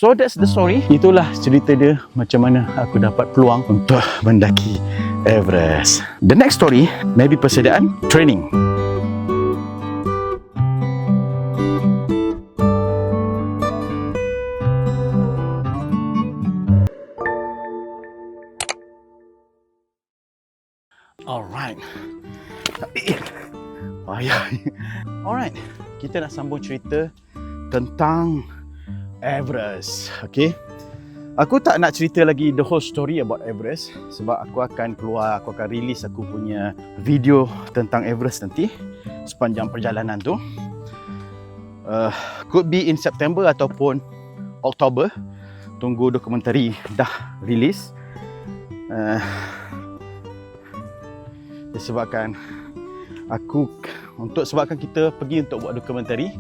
So that's the story. Itulah cerita dia macam mana aku dapat peluang untuk mendaki Everest. The next story, maybe persediaan training. Alright. Alright. Kita nak sambung cerita tentang Everest. Okay. Aku tak nak cerita lagi the whole story about Everest sebab aku akan release aku punya video tentang Everest nanti sepanjang perjalanan tu. Could be in September ataupun Oktober. Tunggu dokumentari dah release. Disebabkan sebabkan kita pergi untuk buat dokumentari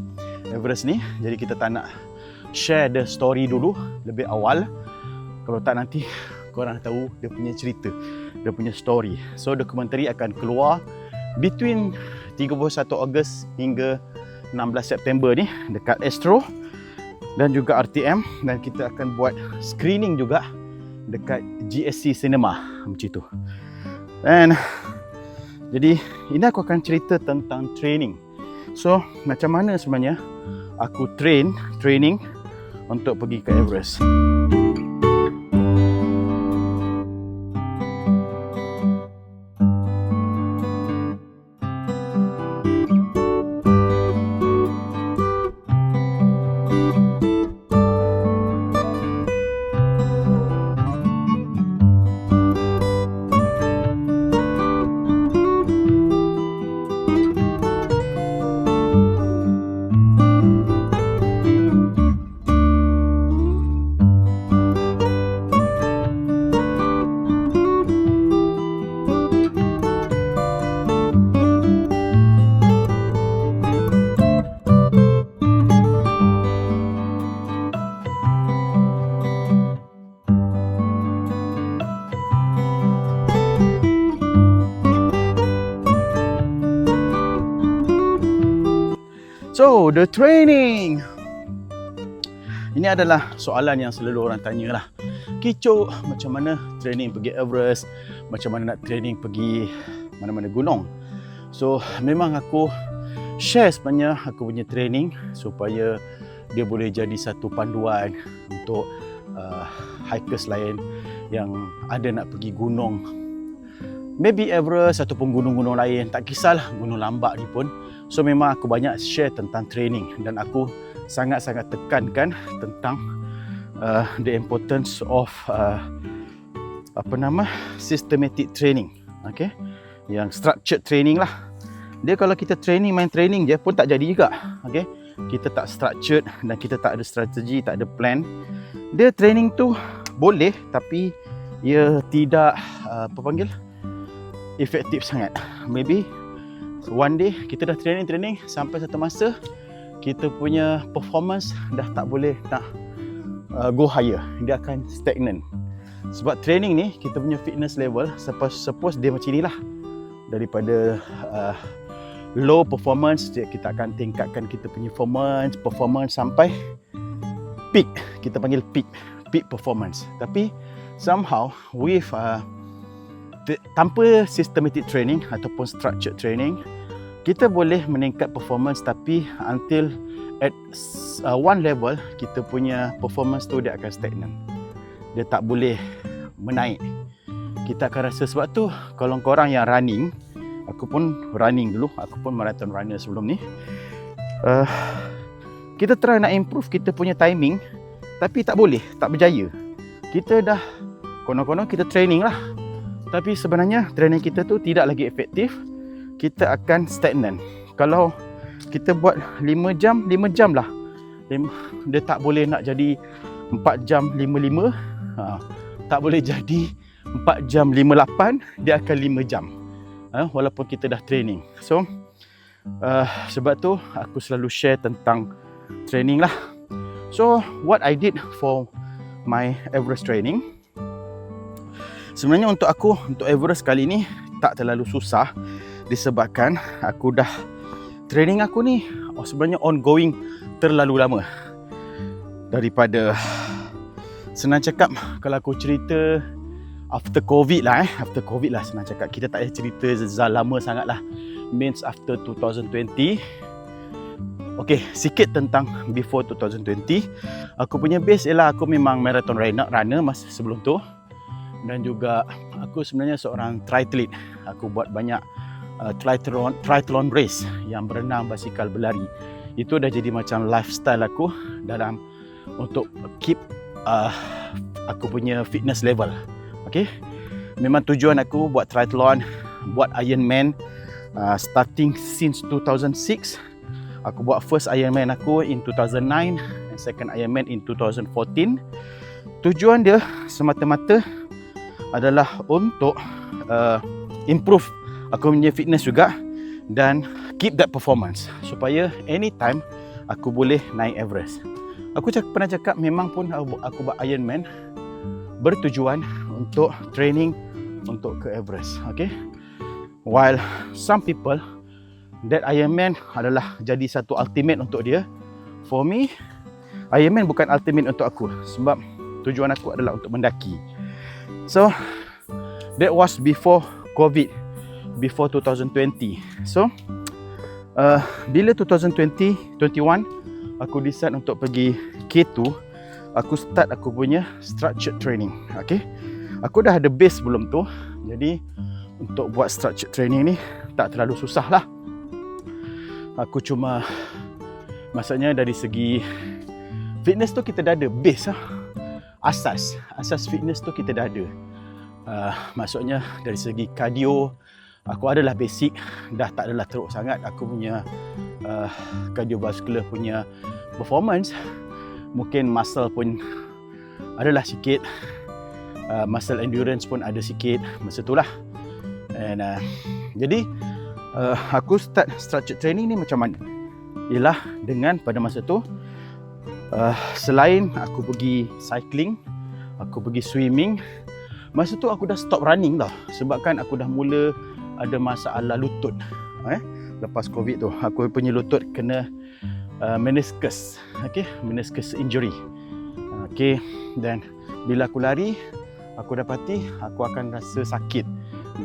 Everest ni, jadi kita tak nak share the story dulu lebih awal. Kalau tak nanti korang tahu dia punya cerita, dia punya story. So dokumentari akan keluar between 31 Ogos hingga 16 September ni dekat Astro dan juga RTM, dan kita akan buat screening juga dekat GSC Cinema macam tu. And jadi ini aku akan cerita tentang training. So macam mana sebenarnya aku training untuk pergi ke Everest. So, the training. Ini adalah soalan yang selalu orang tanya lah. Kicok, macam mana training pergi Everest? Macam mana nak training pergi mana-mana gunung? So, memang aku share sebenarnya aku punya training supaya dia boleh jadi satu panduan untuk hikers lain yang ada nak pergi gunung. Maybe Everest ataupun gunung-gunung lain. Tak kisahlah gunung lambak ni pun. So memang aku banyak share tentang training dan aku sangat-sangat tekankan tentang the importance of systematic training. Okay? Yang structured training lah. Dia kalau kita main training je pun tak jadi juga. Okay? Kita tak structured dan kita tak ada strategi, tak ada plan. Dia training tu boleh tapi ia tidak efektif sangat. Maybe one day kita dah training sampai satu masa kita punya performance dah tak boleh nak go higher. Dia akan stagnant. Sebab training ni kita punya fitness level suppose dia macam inilah. Daripada low performance kita akan tingkatkan kita punya performance sampai peak. Kita panggil peak performance. Tapi somehow with tanpa systematic training ataupun structured training, kita boleh meningkat performance tapi until at one level kita punya performance tu dia akan stagnant. Dia tak boleh menaik. Kita akan rasa sebab tu kalau korang yang running, aku pun running dulu, aku pun marathon runner sebelum ni. Kita try nak improve kita punya timing tapi tak boleh, tak berjaya. Kita dah konon-konon kita training lah. Tapi sebenarnya training kita tu tidak lagi efektif. Kita akan stagnant. Kalau kita buat 5 jam lah. Dia tak boleh nak jadi 4 jam 55. Tak boleh jadi 4 jam 58. Dia akan 5 jam. Walaupun kita dah training. So, sebab tu aku selalu share tentang training lah. So, what I did for my Everest training, sebenarnya untuk Everest kali ni tak terlalu susah disebabkan aku dah training aku ni sebenarnya ongoing terlalu lama. Daripada senang cakap, kalau aku cerita after COVID lah after COVID lah senang cakap. Kita tak payah cerita lama sangat lah. Means after 2020. Okay, sikit tentang before 2020. Aku punya base ialah aku memang marathon runner masa sebelum tu. Dan juga aku sebenarnya seorang triathlete. Aku buat banyak triathlon race yang berenang, basikal, berlari. Itu dah jadi macam lifestyle aku dalam untuk keep aku punya fitness level. Okay, memang tujuan aku buat triathlon, buat Ironman starting since 2006. Aku buat first Ironman aku in 2009 and second Ironman in 2014. Tujuan dia semata-mata adalah untuk improve aku punya fitness juga dan keep that performance supaya anytime aku boleh naik Everest. Aku pernah cakap memang pun aku buat Ironman bertujuan untuk training untuk ke Everest. Okay, while some people that Ironman adalah jadi satu ultimate untuk dia. For me, Ironman bukan ultimate untuk aku sebab tujuan aku adalah untuk mendaki. So, that was before COVID, before 2020. So, bila 2021 aku decide untuk pergi K2, aku start aku punya structured training. Okay, aku dah ada base sebelum tu. Jadi, untuk buat structured training ni tak terlalu susah lah. Aku cuma, maksudnya dari segi fitness tu kita dah ada base lah. Asas fitness tu kita dah ada. Maksudnya dari segi cardio, aku adalah basic, dah tak adalah teruk sangat. Aku punya cardiovascular punya performance, mungkin muscle pun adalah sikit, muscle endurance pun ada sikit masa tu lah. And jadi aku start structured training ni macam mana? Ialah dengan pada masa tu selain aku pergi cycling, aku pergi swimming, masa tu aku dah stop running tau. Sebab kan aku dah mula ada masalah lutut. Lepas COVID tu aku punya lutut kena meniscus. Okay, meniscus injury. Okay, dan bila aku lari, aku dapati aku akan rasa sakit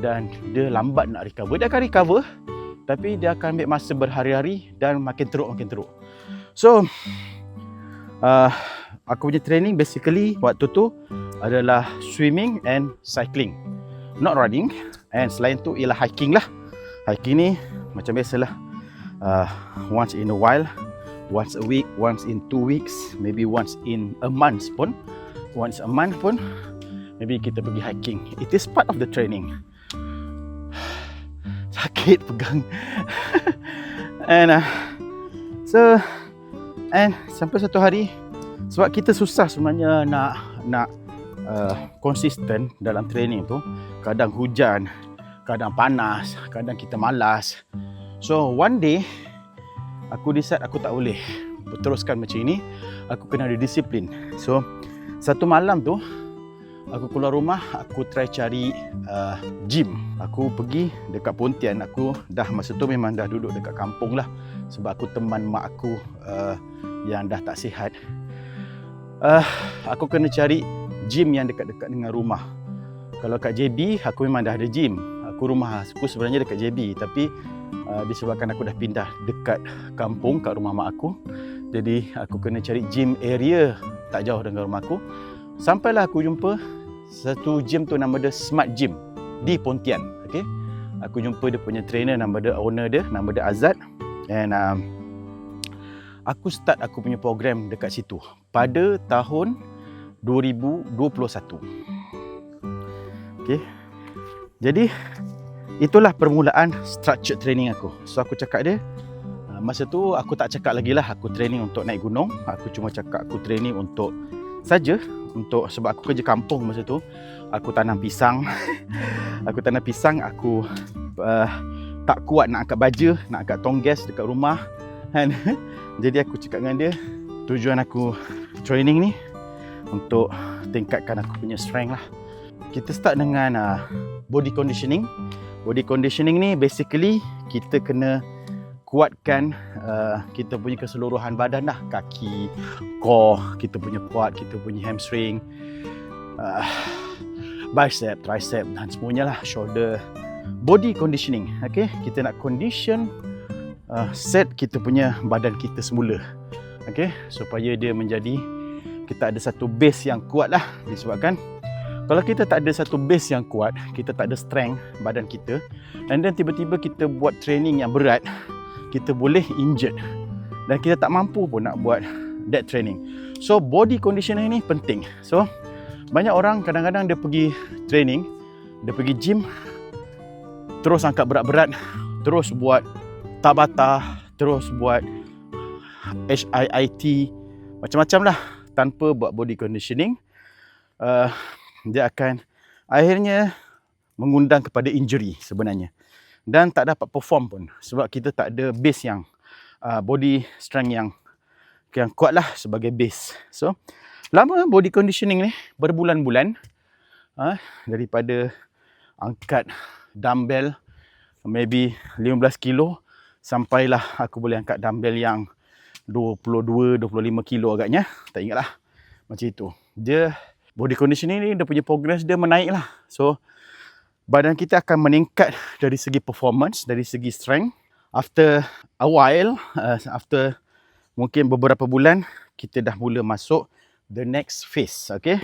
dan dia lambat nak recover. Dia akan recover tapi dia akan ambil masa berhari-hari dan makin teruk. So aku punya training basically waktu tu adalah swimming and cycling, not running. And selain tu ialah hiking lah. Hiking ni macam biasalah, once in a while, once a week, once in 2 weeks, maybe once in a month pun, once a month pun maybe kita pergi hiking. It is part of the training. Sakit pegang. And sampai satu hari, sebab kita susah sebenarnya nak konsisten dalam training tu. Kadang hujan, kadang panas, kadang kita malas. So one day aku decide aku tak boleh teruskan macam ini. Aku kena ada disiplin. So satu malam tu aku keluar rumah, aku try cari gym. Aku pergi dekat Pontian. Aku dah masa tu memang dah duduk dekat kampung lah, sebab aku teman mak aku yang dah tak sihat. Aku kena cari gym yang dekat-dekat dengan rumah. Kalau kat JB aku memang dah ada gym. Rumah aku sebenarnya dekat JB, tapi disebabkan aku dah pindah dekat kampung kat rumah mak aku, jadi aku kena cari gym area tak jauh dengan rumah aku. Sampailah aku jumpa satu gym tu, nama dia Smart Gym di Pontian. Okay, aku jumpa dia punya trainer, nama dia, owner dia, nama dia Azad. And aku start aku punya program dekat situ pada tahun 2021. Okay, jadi itulah permulaan structured training aku. So aku cakap dia, masa tu aku tak cakap lagi lah aku training untuk naik gunung. Aku cuma cakap aku training untuk saja, untuk sebab aku kerja kampung masa tu. Aku tanam pisang. Aku tak kuat nak angkat baja, nak angkat tonggas dekat rumah kan. Jadi aku cakap dengan dia, tujuan aku training ni untuk tingkatkan aku punya strength lah. Kita start dengan body conditioning. Body conditioning ni basically kita kena kuatkan kita punya keseluruhan badan dah. Kaki, core, kita punya quad, kita punya hamstring, bicep, tricep dan semuanya lah, shoulder. Body conditioning, okay? Kita nak condition set kita punya badan kita semula, okay? Supaya dia menjadi, kita ada satu base yang kuat lah. Disebabkan kalau kita tak ada satu base yang kuat, kita tak ada strength badan kita, and then tiba-tiba kita buat training yang berat, kita boleh injured dan kita tak mampu pun nak buat that training. So body conditioning ni penting. So banyak orang kadang-kadang dia pergi training, dia pergi gym, terus angkat berat-berat, terus buat Tabata, terus buat HIIT, macam-macam lah, tanpa buat body conditioning. Dia akan akhirnya mengundang kepada injury sebenarnya, dan tak dapat perform pun sebab kita tak ada base yang body strength yang kuat lah sebagai base. So lama body conditioning ni berbulan-bulan, daripada angkat dumbbell maybe 15 kilo sampailah aku boleh angkat dumbbell yang 22-25 kilo agaknya, tak ingat lah, macam itu. Dia body conditioning ni, dia punya progress dia menaik lah. So badan kita akan meningkat dari segi performance, dari segi strength. After a while, after mungkin beberapa bulan, kita dah mula masuk the next phase, okay?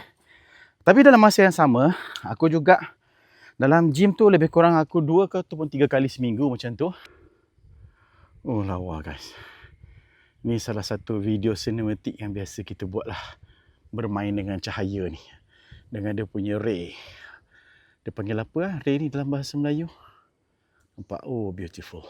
Tapi dalam masa yang sama, aku juga dalam gym tu lebih kurang aku 2 ataupun 3 kali seminggu macam tu. Oh lawa guys. Ni salah satu video sinematik yang biasa kita buat lah. Bermain dengan cahaya ni. Dengan dia punya ray. Dia panggil apa? Ray ni dalam bahasa Melayu. Nampak? Oh, beautiful.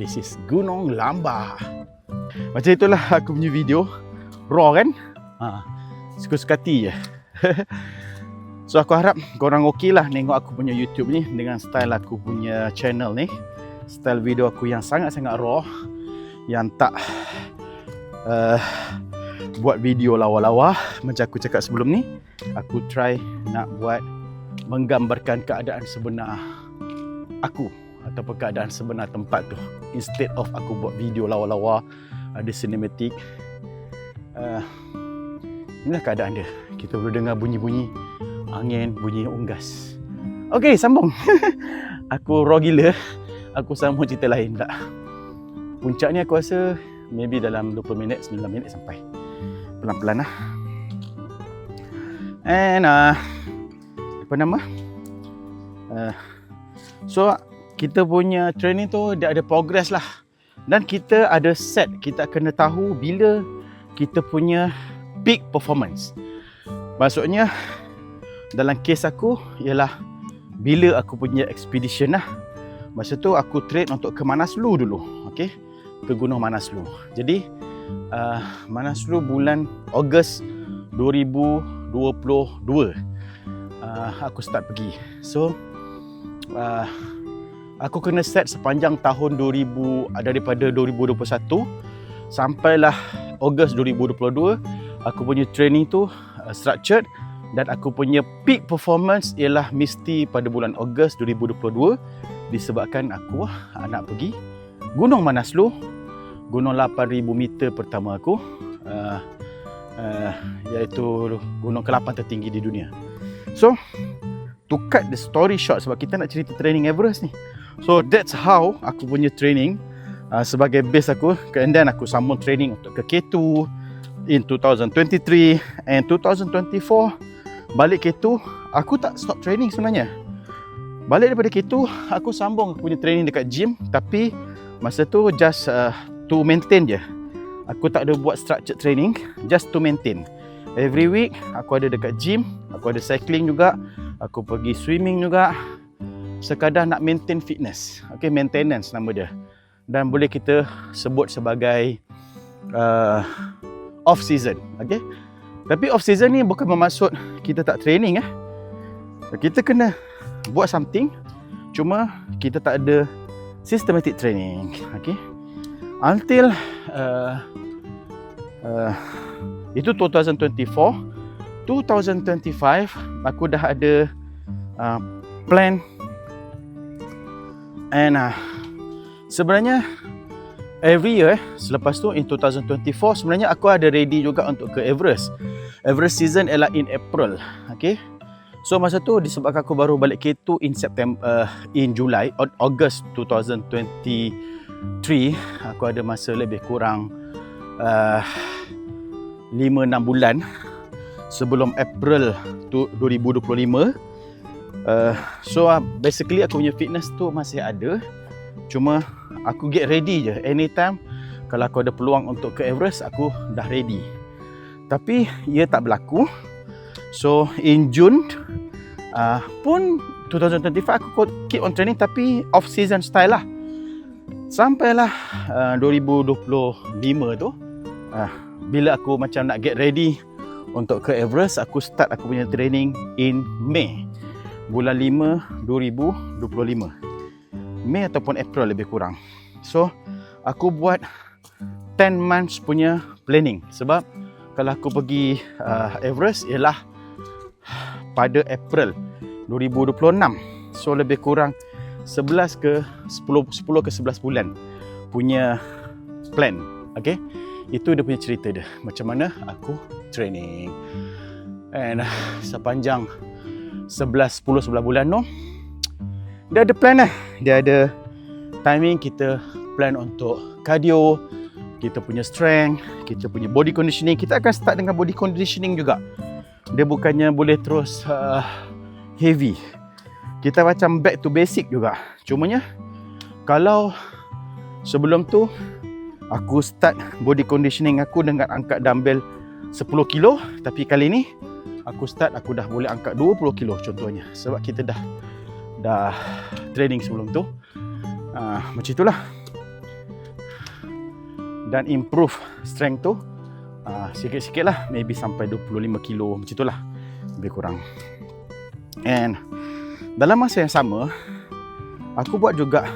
This is Gunung Lamba. Macam itulah aku punya video. Raw kan? Suka-suka hati je. So aku harap korang okey lah tengok aku punya YouTube ni dengan style aku punya channel ni. Style video aku yang sangat-sangat raw, yang tak buat video lawa-lawa macam aku cakap sebelum ni. Aku try nak buat menggambarkan keadaan sebenar aku ataupun keadaan sebenar tempat tu, instead of aku buat video lawa-lawa, ada cinematic. Inilah keadaan dia. Kita boleh dengar bunyi-bunyi angin, bunyi unggas. Okey, sambung. Aku raw gila. Aku sambung cerita lain tak. Puncaknya aku rasa maybe dalam 20 minit, 9 minit sampai. Pelan-pelan lah. And apa nama? So kita punya training tu dia ada progress lah. Dan kita ada set, kita kena tahu bila kita punya peak performance. Maksudnya dalam kes aku ialah bila aku punya expedition lah. Masa tu aku train untuk ke Manaslu dulu, okey? Ke Gunung Manaslu. Jadi Manaslu bulan Ogos 2022 aku start pergi. So aku kena set sepanjang tahun daripada 2021 sampailah Ogos 2022. Aku punya training tu structured, dan aku punya peak performance ialah mesti pada bulan Ogos 2022, disebabkan aku nak pergi Gunung Manaslu, gunung 8,000 meter pertama aku, iaitu gunung ke-8 tertinggi di dunia. So to cut the story short, sebab kita nak cerita training Everest ni. So that's how aku punya training sebagai base aku. And then aku sambung training untuk ke K2 in 2023 and 2024. Balik K2, aku tak stop training sebenarnya. Balik daripada K2, aku sambung aku punya training dekat gym. Tapi masa tu just to maintain je. Aku tak ada buat structured training, just to maintain. Every week aku ada dekat gym, aku ada cycling juga, aku pergi swimming juga. Sekadar nak maintain fitness. Okay, maintenance nama dia. Dan boleh kita sebut sebagai off season. Okay. Tapi off season ni bukan bermaksud kita tak training. Kita kena buat something, cuma kita tak ada systematic training. Okay. Until itu 2024, 2025 aku dah ada plan. And sebenarnya every year selepas tu in 2024 sebenarnya aku ada ready juga untuk ke Everest. Everest season ialah in April. Okay. So masa tu disebabkan aku baru balik K2 in July, August 2023, aku ada masa lebih kurang 5-6 bulan sebelum April 2025. So basically aku punya fitness tu masih ada, cuma aku get ready je. Anytime kalau aku ada peluang untuk ke Everest, aku dah ready. Tapi ia tak berlaku. So in June pun 2025 aku keep on training, tapi off season style lah. Sampailah 2025 tu, bila aku macam nak get ready untuk ke Everest, aku start aku punya training in May. Bulan 5 2025. Mei ataupun April lebih kurang. So aku buat 10 months punya planning. Sebab kalau aku pergi Everest ialah pada April 2026. So lebih kurang 11 ke 10 ke 11 bulan punya plan. Okay. Itu dia punya cerita dia, macam mana aku training. And sepanjang 11 bulan tu dia ada plan lah. Dia ada timing, kita plan untuk cardio, kita punya strength, kita punya body conditioning. Kita akan start dengan body conditioning juga. Dia bukannya boleh terus heavy. Kita macam back to basic juga. Cumanya kalau sebelum tu aku start body conditioning aku dengan angkat dumbbell 10 kilo, tapi kali ni aku dah boleh angkat 20 kilo contohnya. Sebab kita dah training sebelum tu. Macam itulah. Dan improve strength tu sikit-sikit lah. Maybe sampai 25 kilo macam itulah, lebih kurang. And dalam masa yang sama, aku buat juga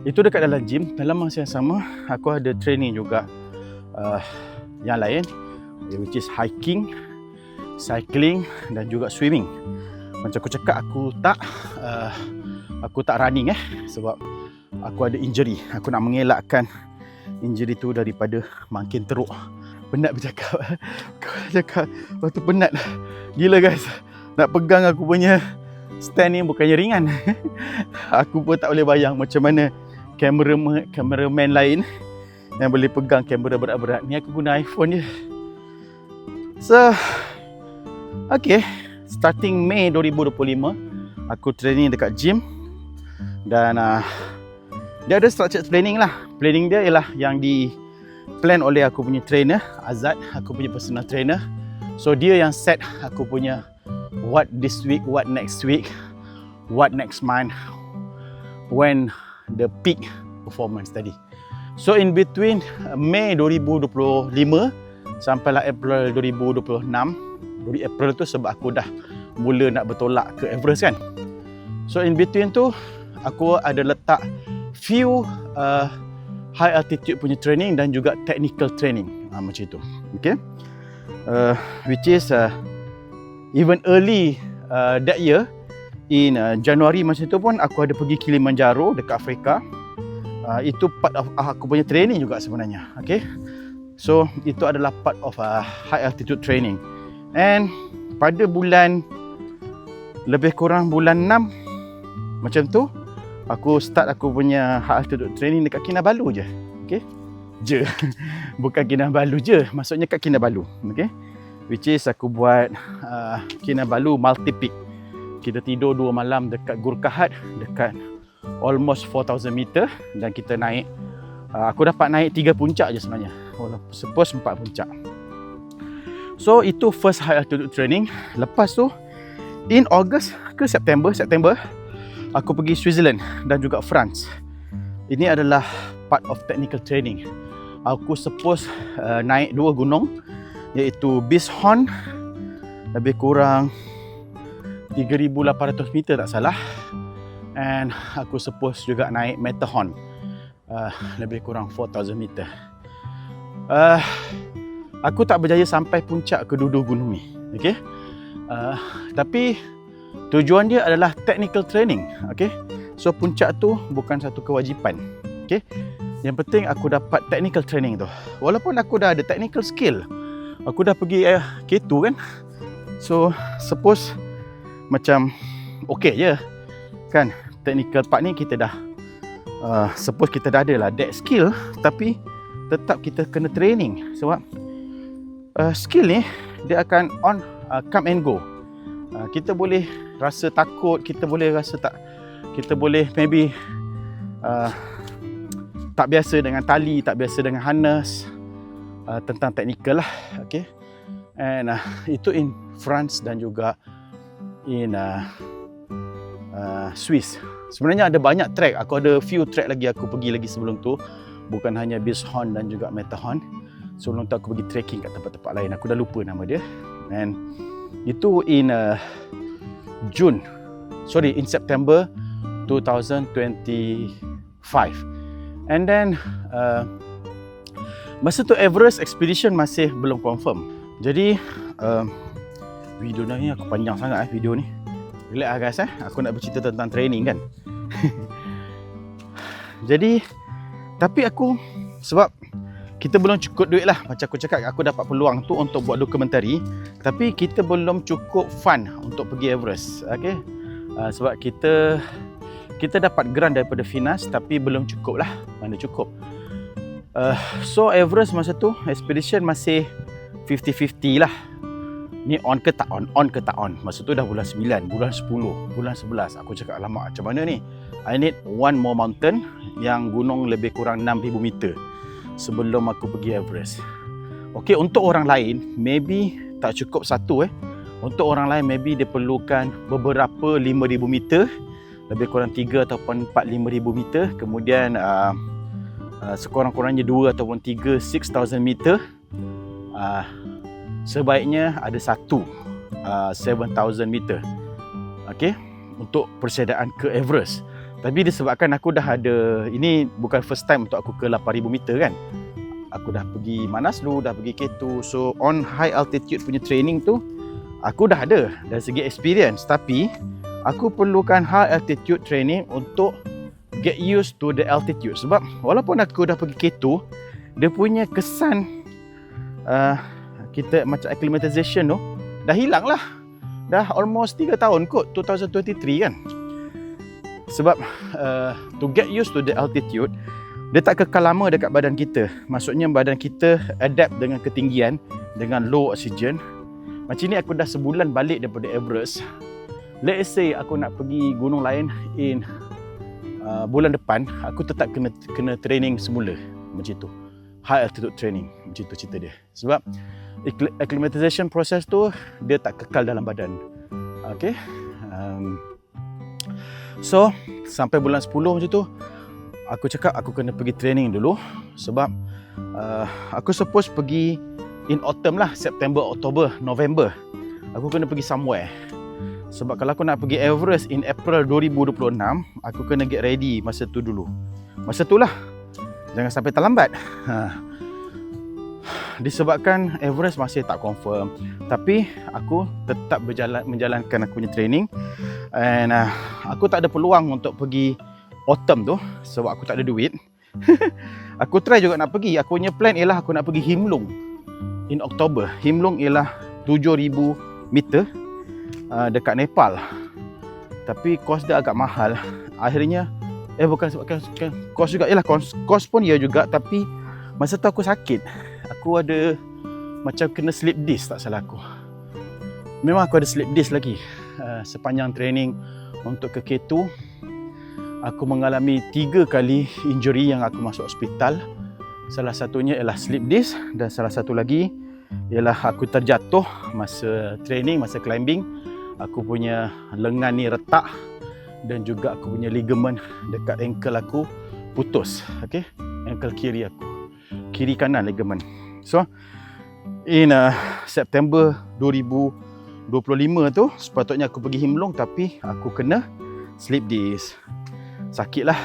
itu dekat dalam gym. Dalam masa yang sama, aku ada training juga yang lain, which is hiking, cycling dan juga swimming. Macam aku cakap, aku tak running sebab aku ada injury. Aku nak mengelakkan injury tu daripada makin teruk. Penat bercakap. Cakap waktu penat gila guys. Nak pegang aku punya stand ni bukannya ringan. Aku pun tak boleh bayang macam mana kameraman lain yang boleh pegang kamera berat-berat. Ni aku guna iPhone je. So okay, starting Mei 2025 aku training dekat gym. Dan dia ada structured planning lah. Planning dia ialah yang di plan oleh aku punya trainer Azad, aku punya personal trainer. So dia yang set aku punya what this week, what next week, what next month, when the peak performance tadi. So in between Mei 2025 sampailah April 2026. Dari April tu sebab aku dah mula nak bertolak ke Everest kan. So in between tu aku ada letak few high altitude punya training dan juga technical training, macam itu. Okay. Which is even early that year in Januari macam tu pun aku ada pergi Kilimanjaro dekat Afrika. Itu part of aku punya training juga sebenarnya. Okay. So itu adalah part of high altitude training. And pada bulan lebih kurang bulan 6 macam tu aku start aku punya high altitude training dekat Kinabalu je. Okay. Bukan Kinabalu je, maksudnya kat Kinabalu. Okay. Which is aku buat Kinabalu multi peak. Kita tidur 2 malam dekat Gurkhahat, dekat almost 4,000 meter. Dan kita naik, aku dapat naik 3 puncak je sebenarnya. Suppose 4 puncak. So itu first high altitude training. Lepas tu in August ke September aku pergi Switzerland dan juga France. Ini adalah part of technical training. Aku suppose naik 2 gunung, iaitu Bieshorn, lebih kurang 3,800 meter tak salah, and aku suppose juga naik Matterhorn, lebih kurang 4,000 meter. Aku tak berjaya sampai puncak kedua-dua gunung ni, okay? Tapi tujuan dia adalah technical training, okay? So puncak tu bukan satu kewajipan, okay? Yang penting aku dapat technical training tu. Walaupun aku dah ada technical skill, aku dah pergi K2 kan, so suppose macam okay je kan. Technical part ni kita dah suppose kita dah ada lah that skill, tapi tetap kita kena training. Sebab skill ni dia akan come and go. Kita boleh rasa takut, kita boleh rasa tak, kita boleh maybe tak biasa dengan tali, tak biasa dengan harness, tentang technical lah, okay. And itu in France dan juga in Swiss. Sebenarnya ada banyak track, aku ada few track lagi aku pergi lagi sebelum tu, bukan hanya Bieshorn dan juga Matterhorn. Sebelum tu aku pergi trekking kat tempat-tempat lain, aku dah lupa nama dia. And itu in September 2025. And then masa tu Everest expedition masih belum confirm. Jadi video ni aku panjang sangat video ni. Relax lah guys, aku nak bercerita tentang training kan. Jadi tapi aku, sebab kita belum cukup duit lah, macam aku cakap, aku dapat peluang tu untuk buat dokumentari, tapi kita belum cukup fund untuk pergi Everest, okay? Sebab kita dapat grant daripada Finas, tapi belum cukup lah, mana cukup. So Everest masa tu expedition masih 50-50 lah. Ni on ke tak on, Masa tu dah bulan 9, bulan 10, bulan 11. Aku cakap, alamak macam mana ni? I need one more mountain yang gunung lebih kurang 6,000 meter sebelum aku pergi Everest. Okay, untuk orang lain maybe tak cukup satu. Untuk orang lain maybe dia perlukan beberapa 5,000 meter, lebih kurang 3 ataupun 4-5,000 meter. Kemudian sekurang-kurangnya 2 ataupun 3 6,000 meter. Sebaiknya ada satu 7,000 meter, okay, untuk persediaan ke Everest. Tapi disebabkan aku dah ada, ini bukan first time untuk aku ke 8,000 meter kan. Aku dah pergi Manaslu, dah pergi K2. So on high altitude punya training tu aku dah ada dari segi experience. Tapi aku perlukan high altitude training untuk get used to the altitude. Sebab walaupun aku dah pergi K2, dia punya kesan kita macam acclimatization tu dah hilang lah. Dah almost 3 tahun kot, 2023 kan. Sebab to get used to the altitude, dia tak kekal lama dekat badan kita. Maksudnya badan kita adapt dengan ketinggian, dengan low oxygen. Macam ni aku dah sebulan balik daripada Everest. Let's say aku nak pergi gunung lain in bulan depan, aku tetap kena training semula. Macam tu, high altitude training. Macam tu cerita dia. Sebab acclimatization process tu dia tak kekal dalam badan. Okay. So sampai bulan 10 macam tu, aku cakap aku kena pergi training dulu. Sebab aku suppose pergi in autumn lah, September, October, November. Aku kena pergi somewhere. Sebab kalau aku nak pergi Everest in April 2026, aku kena get ready masa tu dulu. Masa tu lah, jangan sampai terlambat. Disebabkan Everest masih tak confirm, tapi aku tetap menjalankan aku punya training. And aku tak ada peluang untuk pergi autumn tu sebab aku tak ada duit. Aku try juga nak pergi. Aku punya plan ialah aku nak pergi Himlung in October. Himlung ialah 7,000 meter dekat Nepal. Tapi kos dia agak mahal. Akhirnya bukan sebab kos juga, ialah kos pun ya juga, tapi masa tu aku sakit. Aku ada macam kena slip disc tak salah aku. Memang aku ada slip disc lagi. Sepanjang training untuk ke K2, aku mengalami 3 kali injury yang aku masuk hospital. Salah satunya ialah slip disc dan salah satu lagi ialah aku terjatuh masa training, masa climbing. Aku punya lengan ni retak dan juga aku punya ligament dekat ankle aku putus. Okay, ankle kiri aku, kiri kanan ligament. So in September 2025 tu sepatutnya aku pergi Himlung, tapi aku kena slip disc. Sakit lah,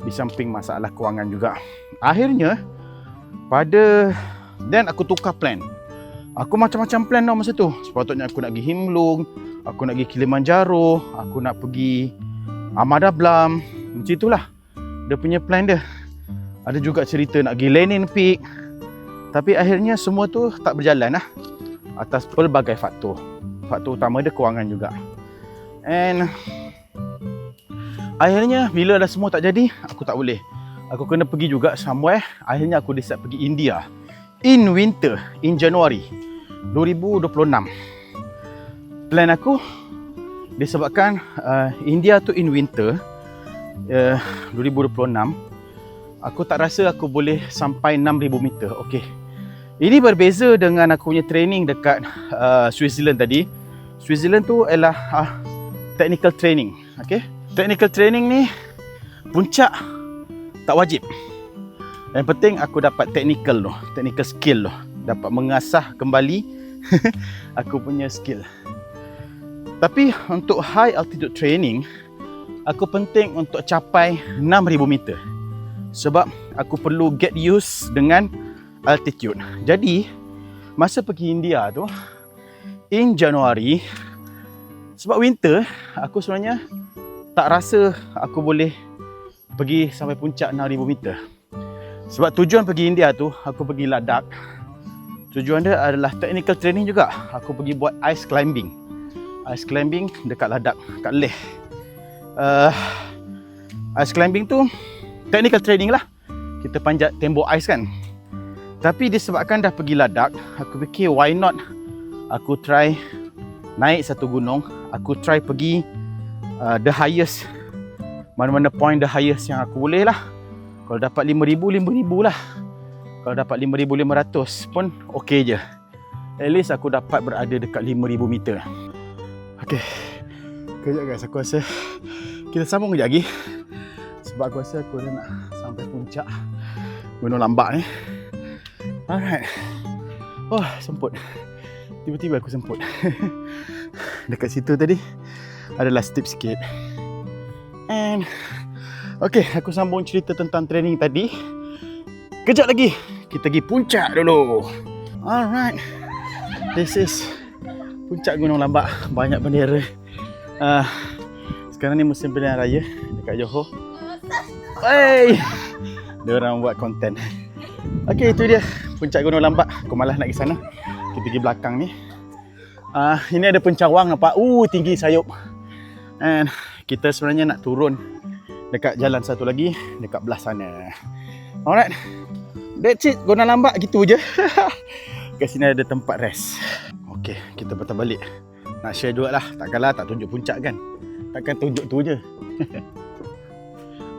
di samping masalah kewangan juga. Akhirnya dan aku tukar plan. Aku macam-macam plan tau masa tu. Sepatutnya aku nak pergi Himlung, aku nak pergi Kilimanjaro, aku nak pergi Amadablam. Macam itulah dia punya plan dia. Ada juga cerita nak pergi Lenin Peak. Tapi akhirnya semua tu tak berjalan lah, atas pelbagai faktor. Faktor utama dia kewangan juga. And akhirnya bila dah semua tak jadi, aku tak boleh. Aku kena pergi juga somewhere. Akhirnya aku decide pergi India in winter, in January 2026. Plan aku disebabkan India tu in winter 2026, aku tak rasa aku boleh sampai 6,000 meter. Okey, ini berbeza dengan aku punya training dekat Switzerland tadi. Switzerland tu ialah technical training. Okey, technical training ni puncak tak wajib. Yang penting aku dapat technical skill dapat mengasah kembali aku punya skill. Tapi untuk high altitude training, aku penting untuk capai 6,000 meter. Sebab aku perlu get used dengan altitude. Jadi masa pergi India tu in January, sebab winter, aku sebenarnya tak rasa aku boleh pergi sampai puncak 6,000 meter. Sebab tujuan pergi India tu, aku pergi Ladakh. Tujuan dia adalah technical training juga. Aku pergi buat ice climbing. Ice climbing dekat Ladakh, kat Leh. Ice climbing tu technical training lah. Kita panjat tembok ais kan. Tapi disebabkan dah pergi Ladakh, aku fikir why not aku try naik satu gunung. Aku try pergi the highest, mana-mana point the highest yang aku boleh lah. Kalau dapat 5,000, 5,000 lah. Kalau dapat 5,500 pun okey je. At least aku dapat berada dekat 5,000 meter. Okey, kejap guys, aku rasa kita sambung kejap lagi. Sebab aku rasa aku dah nak sampai puncak Gunung Lambak ni. Alright. Oh, semput. Tiba-tiba aku semput. Dekat situ tadi adalah steep sikit. And okay, aku sambung cerita tentang training tadi. Kejap lagi kita pergi puncak dulu. Alright, this is puncak Gunung Lambak. Banyak bendera. Sekarang ni musim pilihan raya dekat Johor. Hey, dia orang buat konten. Okay, itu dia puncak Gunung Lambak. Aku malas nak pergi sana. Kita pergi belakang ni. Ini ada pencawang nampak. Tinggi sayup. And kita sebenarnya nak turun dekat jalan satu lagi dekat belah sana. Alright, that's it. Gunung Lambak gitu je. Kat sini ada tempat rest. Okay, kita patah balik. Nak share juga lah. Takkanlah tak tunjuk puncak kan. Takkan tunjuk tu je.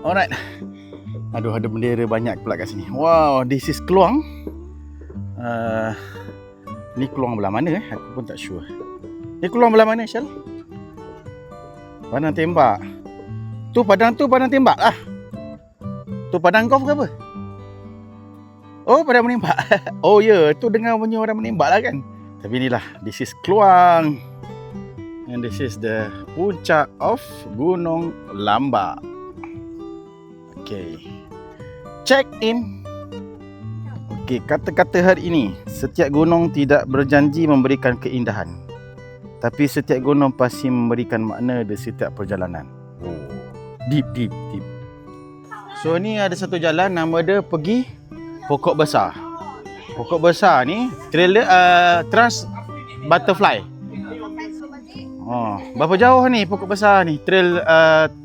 Alright. Aduh, ada bendera banyak pula kat sini. Wow, this is Kluang. Ni Kluang belah mana Aku pun tak sure. Ni Kluang belah mana, Syal? Padang tembak. Tu padang tembak lah. Tu padang golf ke apa? Oh, padang menembak. Oh ya, tu dengar bunyi orang menembak lah kan. Tapi inilah, this is Kluang. And this is the puncak of Gunung Lambak. Okay, check in. Okay, kata-kata hari ini. Setiap gunung tidak berjanji memberikan keindahan, tapi setiap gunung pasti memberikan makna di setiap perjalanan. Oh, deep. So ni ada satu jalan, nama dia pergi Pokok Besar. Pokok Besar ni trail Trans Butterfly. Oh, berapa jauh ni Pokok Besar ni? Trail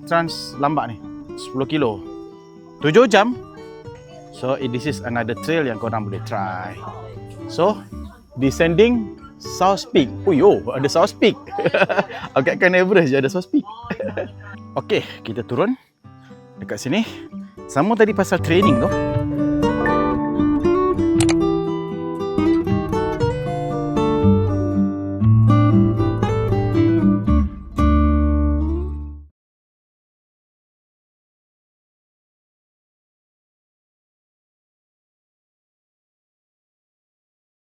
Trans Lambak ni 10 kilo 7 jam. So this is another trail yang korang boleh try. So descending South Peak. Ada South Peak. Agakkan Everest je ada South Peak. Okay, kita turun dekat sini. Sama tadi pasal training tu.